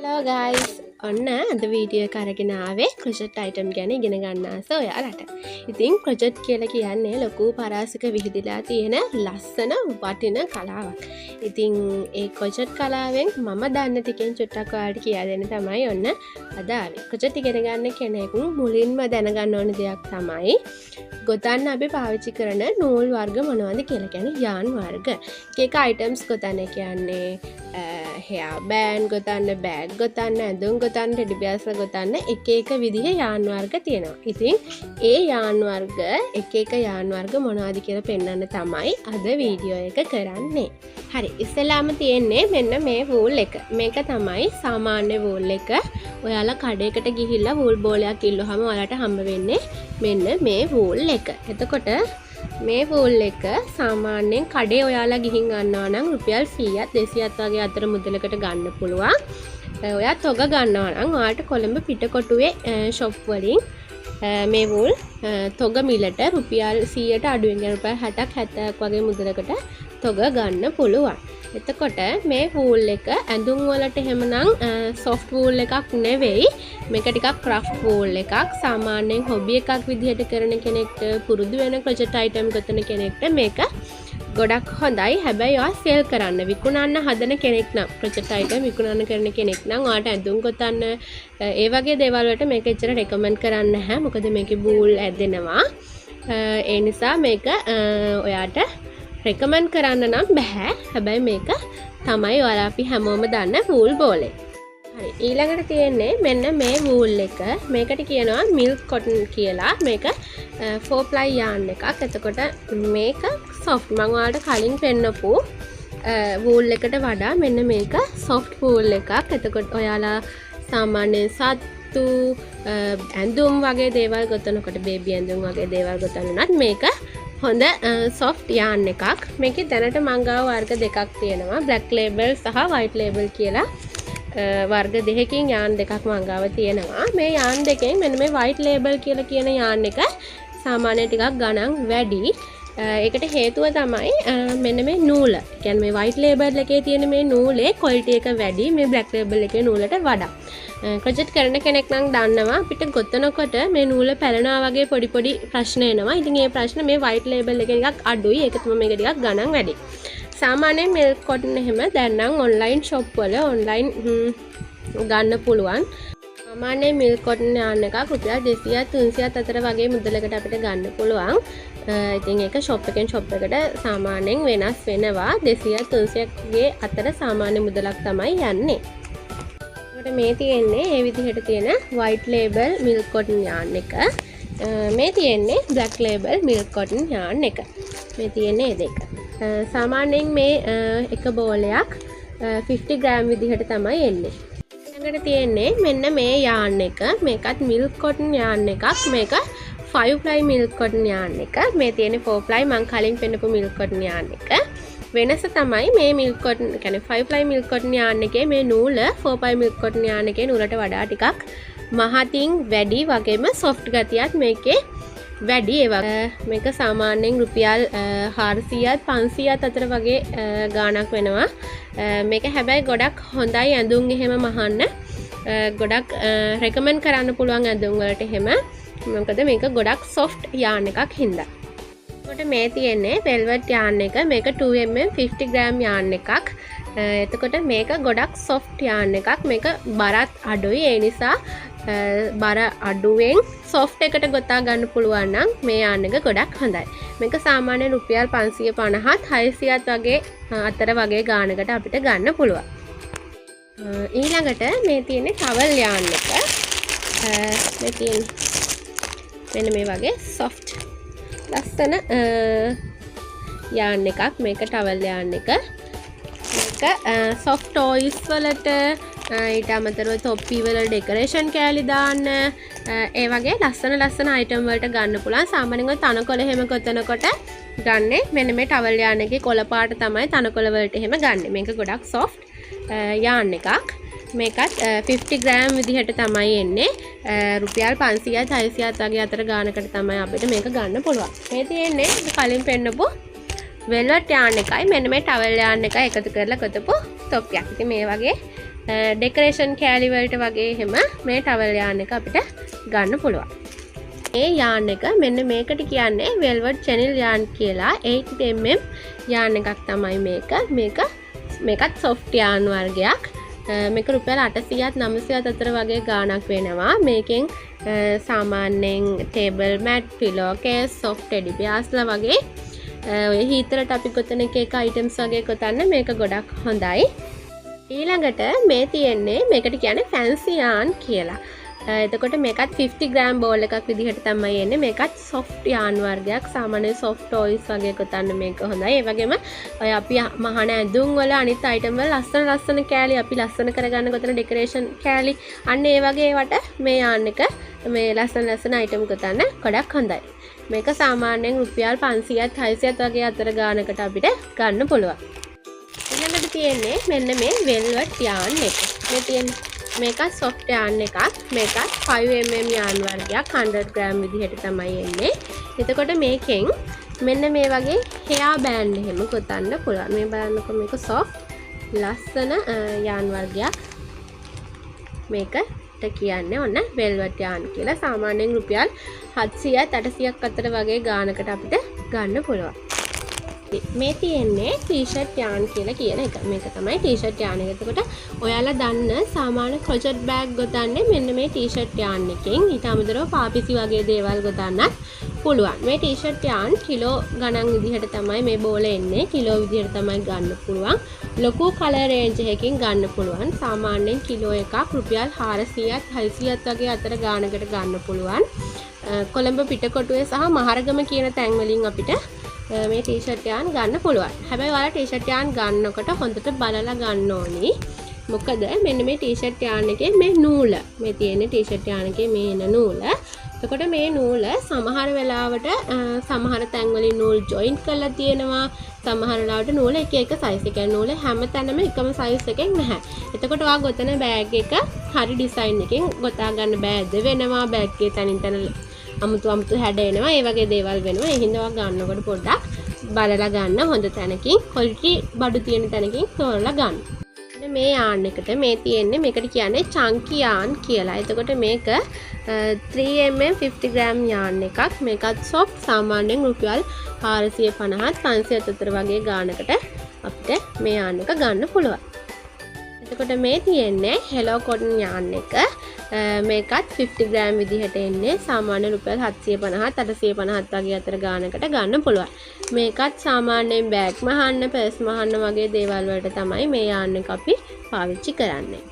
Hello guys. ඔන්න අද video එක අරගෙන ආවේ ක්‍රොෂට් අයිටම් ගැන ඉගෙන ගන්න ආස ඔයාලට. ඉතින් ක්‍රොෂට් කියලා කියන්නේ ලොකු පරාසක විහිදලා තියෙන ලස්සන වටින කලාවක්. ඉතින් ඒ ක්‍රොෂට් කලාවෙන් මම දන්න ටිකෙන් චුට්ටක් ඔයාලට කියලා දෙන්න තමයි ඔන්න අද ආවේ. ක්‍රොෂට් ඉගෙන ගන්න කෙනෙකු මුලින්ම දැනගන්න ඕන දෙයක් තමයි ගොතන්න අපි පාවිච්චි කරන නූල් වර්ග මොනවද කියලා. කියන්නේ යාන් වර්ග. එක අයිටම්ස් ගොතන්න කියන්නේ hair band ගොතන්න, bag ගොතන්න, ඇඳුම් ගොතන්න, ටෙඩි බියර්ස්ලා ගොතන්න එක විදිහ යාන් වර්ග තියෙනවා. ඉතින් ඒ යාන් වර්ග එක යාන් වර්ග මොනවද කියලා පෙන්වන්න තමයි අද වීඩියෝ එක කරන්නේ. හරි, ඉස්සෙල්ලාම තියෙන්නේ මෙන්න මේ වූල් එක. මේක තමයි සාමාන්‍ය වූල් එක. ඔයාලා කඩේකට ගිහිල්ලා වූල් බෝලයක් ඉල්ලුවාම ඔයාලට හම්බ වෙන්නේ මෙන්න මේ වූල් එක. එතකොට මේ වූල් එක සාමාන්‍යයෙන් කඩේ ඔයාලා ගිහින් ගන්නවා නම් රුපියල් 100ත් 200ත් වගේ අතර මුදලකට ගන්න පුළුවන්. ඔයා තොග ගන්නවා නම් ඔයාලට කොළඹ පිටකොටුවේ ෂොප් වලින් මේ වූල් තොග මිලට රුපියල් 100ට අඩුවෙන් රුපියල් 60ක් 70ක් වගේ මුදලකට තොග ගන්න පුළුවන්. එතකොට මේ වූල් එක ඇඳුම් වලට එහෙමනම් සොෆ්ට් වූල් එකක් නෙවෙයි. මේක ටිකක් ක්‍රාෆ්ට් වූල් එකක්. සාමාන්‍යයෙන් හොබි එකක් විදිහට කරන කෙනෙක්ට, පුරුදු වෙන ක්‍රොෂට් අයිටම් ගොතන කෙනෙක්ට මේක ගොඩක් හොඳයි. හැබැයි ඔයා සෙල් කරන්න, විකුණන්න හදන කෙනෙක් නම්, ක්‍රොෂට් අයිටම් විකුණන්න කරන කෙනෙක් නම් ඔයාට ඇඳුම් ගොතන්න ඒ වගේ දේවල් වලට මේක එච්චර රෙකමන්ඩ් කරන්න නැහැ. මොකද මේකේ බූල් ඇදෙනවා. ඒ නිසා මේක ඔයාට රෙකමන්ඩ් කරන්න නම් බෑ. හැබැයි මේක තමයි ඔයාලා අපි හැමෝම දන්න වූල් බෝලේ. හරි, ඊළඟට තියෙන්නේ මෙන්න මේ වූල් එක. මේකට කියනවා මිල්ක් කොටන් කියලා. මේක 4 ply yarn එකක්. එතකොට මේක soft. මම ඔයාලට කලින් පෙන්නපු වූල් එකට වඩා මෙන්න මේක soft වූල් එකක්. එතකොට ඔයාලා සාමාන්‍යයෙන් සත්තු ඇඳුම් වගේ දේවල් ගොතනකොට, බේබි ඇඳුම් වගේ දේවල් ගොතනනත් මේක හොඳ soft yarn එකක්. මේකේ දැනට මං ගාව වර්ග දෙකක් තියෙනවා. black label සහ white label කියලා වර්ග දෙකකින් yarn දෙකක් මං ගාව තියෙනවා. මේ yarn දෙකෙන් මෙන්න මේ white label කියලා කියන yarn එක සාමාන්‍යයෙන් ටිකක් ගණන් වැඩි. ඒකට හේතුව තමයි මෙන්න මේ නූල. කියන්නේ මේ white label එකේ තියෙන මේ නූලේ quality එක වැඩි මේ black label එකේ නූලට වඩා. ක්‍රොෂට් කරන කෙනෙක් නම් දන්නවා අපිට ගොතනකොට මේ නූල පැලෙනවා වගේ පොඩි ප්‍රශ්න එනවා. ඉතින් ඒ ප්‍රශ්න මේ white label එකේ ටිකක් අඩුයි. ඒක තමයි මේක ටිකක් ගණන් වැඩි. සාමාන්‍යයෙන් milk cotton එහෙම දැන් නම් online shop වල online ගන්න පුළුවන්. සාමාන්‍යයෙන් milk cotton yarn එකක් රුපියල් 200ත් 300ත් අතර වගේ මුදලකට අපිට ගන්න පුළුවන්. ඉතින් ඒක shop එකෙන් shop එකට සාමාන්‍යයෙන් වෙනස් වෙනවා. 200ත් 300ගේ අතර සාමාන්‍ය මුදලක් තමයි යන්නේ. මේ තියෙන්නේ මේ විදිහට තියෙන white label milk cotton yarn එක. මේ තියෙන්නේ black label milk cotton yarn එක. මේ තියෙන්නේ දෙක. සාමාන්‍යයෙන් මේ එක බෝලයක් 50 gram විදිහට තමයි එන්නේ. ඊළඟට තියෙන්නේ මෙන්න මේ yarn එක. මේකත් milk cotton yarn එකක්. මේක 5 ply milk cotton yarn එක. මේ තියෙන්නේ 4 ply මං කලින් පෙන්නපු milk cotton yarn එක. වෙනස තමයි මේ milk cotton කියන්නේ 5 ply milk cotton yarn එකේ මේ නූල 4 ply milk cotton yarn එකේ නූලට වඩා ටිකක් මහතින් වැඩි, වගේම soft ගතියක් මේකේ වැඩි. මේක සාමාන්‍යයෙන් රුපියල් 400ත් 500ත් අතර වගේ ගාණක් වෙනවා. මේක හැබැයි ගොඩක් හොඳයි ඇඳුම් එහෙම මහන්න. ගොඩක් රෙකමන්ඩ් කරන්න පුළුවන් ඇඳුම් වලට එහෙම. මොකද මේක ගොඩක් soft yarn එකක් හින්දා. මේ තියෙන්නේ velvet yarn එක. මේක 2mm 50 gram yarn එකක්. එතකොට මේක ගොඩක් soft yarn එකක්. මේක බරත් අඩුයි. ඒ නිසා බර අඩුවෙන් soft එකට ගොතා ගන්න පුළුවන් නම් මේ yarn එක ගොඩක් හොඳයි. මේක සාමාන්‍ය රුපියල් 550ත් 600ත් වගේ අතර වගේ ගානකට අපිට ගන්න පුළුවන්. ඊළඟට මේ තියෙන්නේ towel yarn එක. මේ තියෙන මෙන්න මේ වගේ soft ලස්සන yarn එකක්. මේක towel yarn එක. මේක soft toys වලට, ඊට අමතරව තොප්පි වල ඩෙකොරේෂන් කෑලි දාන්න, ඒ වගේ ලස්සන item වලට ගන්න පුළුවන්. සාමාන්‍යයෙන් තනකොළ එහෙම ගොතනකොට ගන්නේ මෙන්න මේ towel yarn එකේ කොළ පාට තමයි තනකොළ වලට එහෙම ගන්න. මේක ගොඩක් soft yarn එකක්. මේකත් 50 gram විදිහට තමයි එන්නේ. රුපියල් 500ත් 600ත් වගේ අතර ගානකට තමයි අපිට මේක ගන්න පුළුවන්. මේ තියෙන්නේ කලින් පෙන්නපු velvet yarn එකයි මෙන්න මේ towel yarn එකයි එකතු කරලා ගොතපු තොප්පියක්. ඉතින් මේ වගේ ඩෙකරේෂන් කෑලි වලට වගේ එහෙම මේ ටවල් යාන් එක අපිට ගන්න පුළුවන්. මේ යාන් එක මෙන්න මේකට කියන්නේ velvet chenille යාන් කියලා 8mm යාන් එකක් තමයි මේක. මේකත් soft යාන් වර්ගයක්. මේක රුපියල් 800ත් 900ත් අතර වගේ ගාණක් වෙනවා. මේකෙන් සාමාන්‍යයෙන් table mat, pillow case, soft teddy bears ලා වගේ ඔය හීතරට අපි කොතන එක items වගේ කොතන්න මේක ගොඩක් හොඳයි. ඊළඟට මේ තියෙන්නේ මේකට කියන්නේ fancy yarn කියලා. එතකොට මේකත් 50 gram බෝල් එකක් විදිහට තමයි එන්නේ. මේකත් soft yarn වර්ගයක්. සාමාන්‍ය soft toys වගේ කොතන්න මේක හොඳයි. ඒ වගේම ඔය අපි මහන ඇඳුම් වල අනිත් item වල ලස්සන කෑලි අපි ලස්සන කරගන්න කොතන decoration කෑලි අන්න ඒ වගේ ඒවට මේ yarn එක මේ ලස්සන item කොතන්න ගොඩක් හොඳයි. මේක සාමාන්‍යයෙන් රුපියල් 500ත් 600ත් වගේ අතර ගානකට අපිට ගන්න පුළුවන්. ඊළඟට තියෙන්නේ මෙන්න මේ velvet yarn එක. මේ තියෙන්නේ මේකත් soft yarn එකක්. මේකත් 5mm yarn වර්ගයක් 100 gram විදිහට තමයි එන්නේ. එතකොට මේකෙන් මෙන්න මේ වගේ hair band එහෙම ගොතන්න පුළුවන්. මේ බලන්නකො මේක soft ලස්සන yarn වර්ගයක්. මේකට කියන්නේ ඔන්න velvet yarn කියලා. සාමාන්‍යයෙන් රුපියල් 700ත් 800ක් අතර වගේ ගානකට අපිට ගන්න පුළුවන්. මේ තියෙන්නේ t-shirt yarn කියලා කියන එක. මේක තමයි t-shirt yarn එක. එතකොට ඔයාලා දන්න සාමාන්‍ය crochet bag ගොතන්නේ මෙන්න මේ t-shirt yarn එකෙන්. ඊට අමතරව පාපිසි වගේ දේවල් ගොතන්නත් පුළුවන්. මේ t-shirt yarn කිලෝ ගණන් විදිහට තමයි මේ බෝල එන්නේ. කිලෝ විදිහට තමයි ගන්න පුළුවන්. ලොකු කලර් රේන්ජ් එකකින් ගන්න පුළුවන්. සාමාන්‍යයෙන් කිලෝ එකක් රුපියල් 400ත් 600ත් වගේ අතර ගානකට ගන්න පුළුවන්. කොළඹ පිටකොටුවේ සහ මහරගම කියන තැන් වලින් අපිට මේ t-shirt yarn ගන්න පුළුවන්. හැබැයි ඔයාලා t-shirt yarn ගන්නකොට හොඳට බලලා ගන්න ඕනි. මොකද මෙන්න මේ t-shirt yarn එකේ මේ නූල මේ තියෙන t-shirt yarn එකේ මේ එන නූල. එතකොට මේ නූල සමහර වෙලාවට සමහර තැන් වලින් නූල් join කරලා තියෙනවා. සමහර වෙලාවට නූල එක size එකේ නූල හැමතැනම එකම size එකක් නැහැ. එතකොට ඔයා ගොතන bag එක හරි design එකකින් ගොතා ගන්න බෑද වෙනවා. bag එකේ තනින් තන අමුතු හැඩ එනවා. ඒ වගේ දේවල් වෙනවා. ඒ හින්දා ගන්නකොට පොඩ්ඩක් බලලා ගන්න. හොඳ තැනකින් quality බඩු තියෙන තැනකින් තෝරලා ගන්න. මේ yarn එකට මේ තියෙන්නේ මේකට කියන්නේ chunky yarn කියලා. එතකොට මේක 3mm 50 gram yarn එකක්. මේකත් soft සාමාන්‍යයෙන් රුපියල් 450ත් 500ත් අතර වගේ ගානකට අපිට මේ yarn එක ගන්න පුළුවන්. එතකොට මේ තියෙන්නේ hello cotton yarn එක. මේකත් 50 gram විදිහට එන්නේ. සාමාන්‍ය රුපියල් 750ත් 850ත් වගේ අතර ගානකට ගන්න පුළුවන්. මේකත් සාමාන්‍යයෙන් බෑග් මහන්න, පර්ස් මහන්න වගේ දේවල් වලට තමයි මේ yarn එක අපි පාවිච්චි කරන්නේ.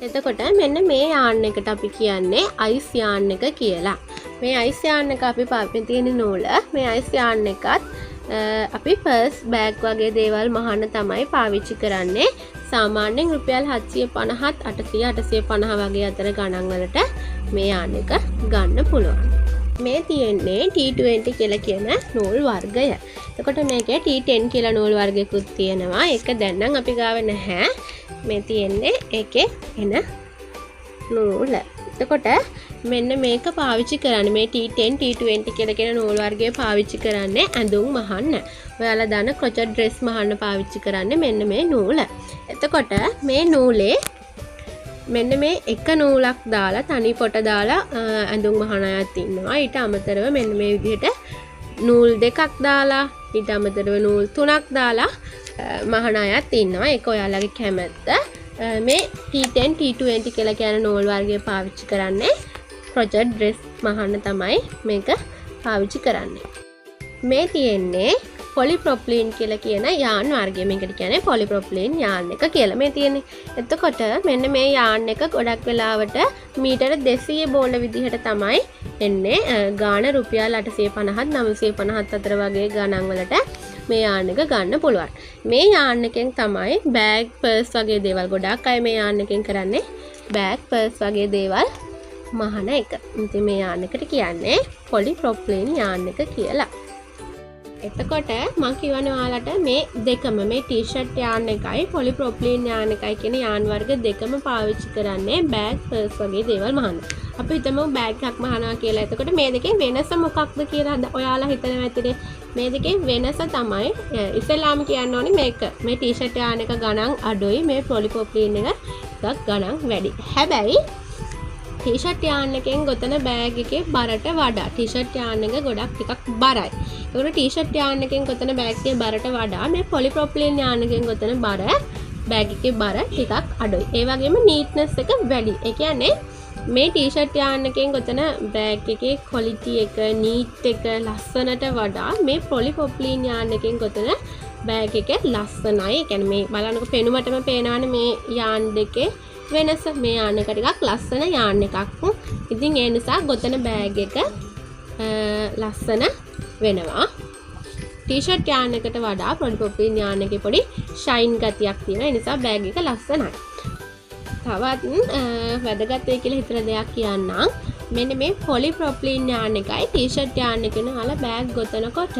එතකොට මෙන්න මේ yarn එකට අපි කියන්නේ ice yarn එක කියලා. මේ ice yarn එක අපි පාවිච්චි තියෙන නූල. මේ ice yarn එකත් අපි පර්ස් බෑග් වගේ දේවල් මහන්න තමයි පාවිච්චි කරන්නේ. සාමාන්‍යයෙන් රුපියල් 750ත් 850 වගේ අතර ගණන් වලට මේ yarn එක ගන්න පුළුවන්. මේ තියෙන්නේ T20 කියලා කියන නූල් වර්ගය. එතකොට මේකේ T10 කියලා නූල් වර්ගයකුත් තියෙනවා. ඒක දැන් නම් අපි ගාව නැහැ. මේ තියෙන්නේ ඒකේ එන නූල. එතකොට මෙන්න මේක පාවිච්චි කරන්නේ මේ T10 T20 කියලා කියන නූල් වර්ගය පාවිච්චි කරන්නේ ඇඳුම් මහන්න. ඔයාලා දන්න crochet dress මහන්න පාවිච්චි කරන්නේ මෙන්න මේ නූල. එතකොට මේ නූලේ මෙන්න මේ එක නූලක් දාලා තනි පොට දාලා ඇඳුම් මහන අයත් ඉන්නවා. ඊට අමතරව මෙන්න මේ විදිහට නූල් දෙකක් දාලා ඊට අමතරව නූල් තුනක් දාලා මහන අයත් ඉන්නවා. ඒක ඔයාලගේ කැමැත්ත. මේ T10 T20 කියලා කියන නූල් වර්ගය පාවිච්චි කරන්නේ crochet dress මහන්න තමයි මේක පාවිච්චි කරන්නේ. මේ තියෙන්නේ polypropylene කියලා කියන yarn වර්ගය. මේකට කියන්නේ polypropylene yarn එක කියලා මේ තියෙන්නේ. එතකොට මෙන්න මේ yarn එක ගොඩක් වෙලාවට මීටර 200 බෝල විදිහට තමයි එන්නේ. ගාණ රුපියල් 850ත් 950ත් අතර වගේ ගණන් වලට මේ yarn එක ගන්න පුළුවන්. මේ yarn එකෙන් තමයි bag, purse වගේ දේවල් ගොඩක් අය මේ yarn එකෙන් කරන්නේ bag, purse වගේ දේවල් මහන එක. ඉතින් මේ yarn එකට කියන්නේ polypropylene yarn එක කියලා. එතකොට මම කියවනේ ඔයාලට මේ දෙකම මේ t-shirt yarn එකයි polypropylene yarn එකයි කියන yarn වර්ග දෙකම පාවිච්චි කරන්නේ bag, purse වගේ දේවල් මහන්න. අපි හිතමු bag එකක් මහනවා කියලා. එතකොට මේ දෙකේ වෙනස මොකක්ද කියලා ඔයාලා හිතනවා ඇතිනේ. මේ දෙකේ වෙනස තමයි ඉස්සෙල්ලාම කියන්න ඕනේ මේක. මේ t-shirt yarn එක ගණන් අඩුයි. මේ polypropylene එක ටිකක් ගණන් වැඩි. හැබැයි ටීෂර්ට් යාන් එකෙන් ගොතන බෑග් එකේ බරට වඩා ටීෂර්ට් යාන් එක ගොඩක් ටිකක් බරයි. ඒකට ටීෂර්ට් යාන් එකෙන් ගොතන බෑග් එකේ බරට වඩා මේ පොලිප්‍රොපිලීන් යාන් එකෙන් ගොතන බර බෑග් එකේ බර ටිකක් අඩුයි. ඒ වගේම නීට්නස් එක වැඩි. ඒ කියන්නේ මේ ටීෂර්ට් යාන් එකෙන් ගොතන බෑග් එකේ ක්වොලිටි එක නීට් එක ලස්සනට වඩා මේ පොලිප්‍රොපිලීන් යාන් එකෙන් ගොතන බෑග් එක ලස්සනයි. ඒ කියන්නේ මේ බලන්නකො පෙනුමටම පේනවනේ මේ යාන් දෙකේ වෙනස. මේ යාන් එක ටිකක් ලස්සන යාන් එකක්. ඉතින් ඒ නිසා ගොතන බෑග් එක ලස්සන වෙනවා. ටීෂර්ට් යාන් එකට වඩා පොලිප්‍රොපිලීන් යාන් එකේ පොඩි ෂයින් ගතියක් තියෙනවා. ඒ නිසා බෑග් එක ලස්සනයි. තවත් වැදගත් වෙයි කියලා හිතන දෙයක් කියන්නම්. මෙන්න මේ පොලිප්‍රොපිලීන් යාන් එකයි ටීෂර්ට් යාන් එකේ නහල බෑග් ගොතනකොට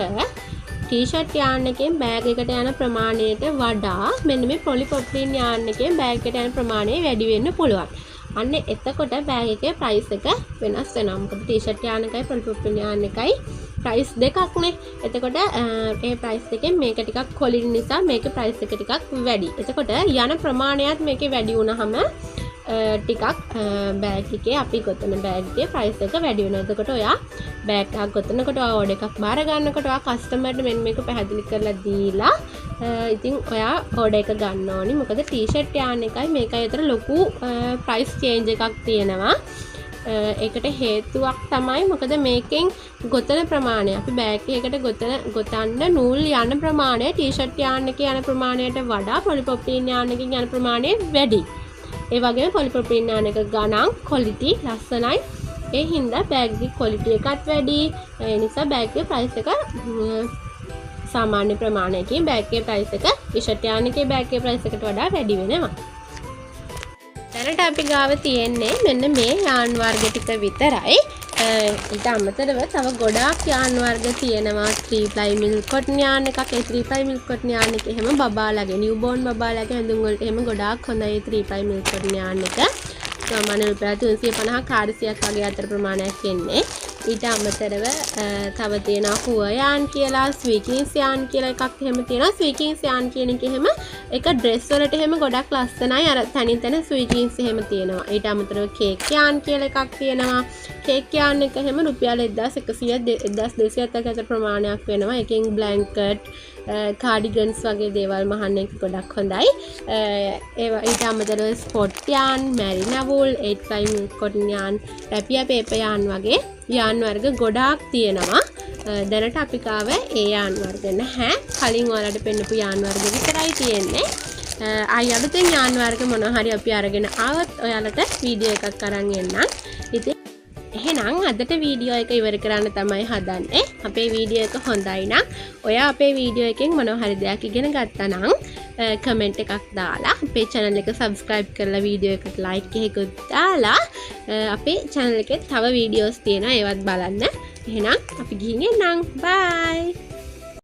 ටීෂර්ට් යාන් එකෙන් බෑග් එකට යන ප්‍රමාණයට වඩා මෙන්න මේ පොලිප්‍රොපිලීන් යාන් එකෙන් බෑග් එකට යන ප්‍රමාණය වැඩි වෙන්න පුළුවන්. අන්න එතකොට බෑග් එකේ ප්‍රයිස් එක වෙනස් වෙනවා. මොකද ටීෂර්ට් යාන් එකයි පොලිප්‍රොපිලීන් යාන් එකයි ප්‍රයිස් දෙකක්නේ. එතකොට ඒ ප්‍රයිස් දෙකෙන් මේක ටිකක් ක්වොලිටි නිසා මේකේ ප්‍රයිස් එක ටිකක් වැඩි. එතකොට යන ප්‍රමාණයත් මේකේ වැඩි වුණාම ටිකක් බෑග් එකේ අපි ගොතන බෑග් එකේ ප්‍රයිස් එක වැඩි වෙනවා. එතකොට ඔයා බෑග් එකක් ගොතනකොට ඔයා ඕඩර් එකක් බාර ගන්නකොට ඔයා කස්ටමර්ට මෙන්න මේක පැහැදිලි කරලා දීලා ඉතින් ඔයා ඕඩර් එක ගන්න ඕනි. මොකද ටී-ෂර්ට් යාන් එකයි මේකයි අතර ලොකු ප්‍රයිස් චේන්ජ් එකක් තියෙනවා. ඒකට හේතුවක් තමයි මොකද මේකෙන් ගොතන ප්‍රමාණය අපි බෑග් එකකට ගොතන්න නූල් යන ප්‍රමාණය ටී-ෂර්ට් යාන් එකේ යන ප්‍රමාණයට වඩා පොලිප්‍රොපිලීන් යාන් එකකින් යන ප්‍රමාණය වැඩි. ඒ වගේම පොලිප්‍රොපිලීන් යාන් එක ගණන් ක්වොලිටි ලස්සනයි. ඒ හින්දා බෑග් එකේ ක්වොලිටි එකත් වැඩි. ඒ නිසා බෑග් එකේ ප්‍රයිස් එක සාමාන්‍ය ප්‍රමාණයකින් බෑග් එකේ ප්‍රයිස් එක ටී-ෂර්ට් යාන් එකේ බෑග් එකේ ප්‍රයිස් එකට වඩා වැඩි වෙනවා. දැනට අපි ගාව තියෙන්නේ මෙන්න මේ යාන් වර්ග ටික විතරයි. ඊට අමතරව තව ගොඩාක් යාන් වර්ග තියෙනවා. 3 ply milk cotton යාන් එකක්. ඒ 3 ply milk cotton යාන් එක එහෙම බබාලාගේ newborn බබාලාගේ ඇඳුම් වලට එහෙම ගොඩාක් හොඳයි 3 ply milk cotton යාන් එක. සාමාන්‍ය රුපියල් 350 400ක් වගේ අතර ප්‍රමාණයක් එන්නේ. ඊට අමතරව තව තියෙනවා හුව යාන් කියලා ස්විකින්ස් යාන් කියලා එකක් එහෙම තියෙනවා. ස්විකින්ස් යාන් කියන එක එහෙම එක ඩ්‍රෙස් වලට එහෙම ගොඩක් ලස්සනයි. අර තනින් තන ස්විකින්ස් එහෙම තියෙනවා. ඊට අමතරව කේක් යාන් කියලා එකක් තියෙනවා. කේක් යාන් එක එහෙම රුපියල් 1100 1200ක් අතර ප්‍රමාණයක් වෙනවා. එකෙන් බ්ලැන්කට් කාඩිගන්ස් වගේ දේවල් මහන්න එක ගොඩක් හොඳයි. ඒවා ඊට අමතරව spot yarn, Marina wool, 8 ply milk cotton yarn, raffia paper yarn වගේ යාන් වර්ග ගොඩාක් තියෙනවා. දැනට අපි කාව ඒ යාන් වර්ග නැහැ. කලින් ඔයාලට පෙන්නපු යාන් වර්ග විතරයි තියෙන්නේ. ආයි අලුතෙන් යාන් වර්ග මොනවා හරි අපි අරගෙන ආවොත් ඔයාලට වීඩියෝ එකක් අරන් එන්නම්. ඉතින් එහෙනම් අදට වීඩියෝ එක ඉවර කරන්න තමයි හදන්නේ. අපේ වීඩියෝ එක හොඳයි නම් ඔයා අපේ වීඩියෝ එකෙන් මොනවා හරි දෙයක් ඉගෙන ගත්තා නම් කමෙන්ට් එකක් දාලා අපේ channel එක subscribe කරලා වීඩියෝ එකට like එකකුත් දාලා අපේ channel එකේ තව වීඩියෝස් තියෙනවා ඒවත් බලන්න. එහෙනම් අපි ගිහින් එන්නම්. bye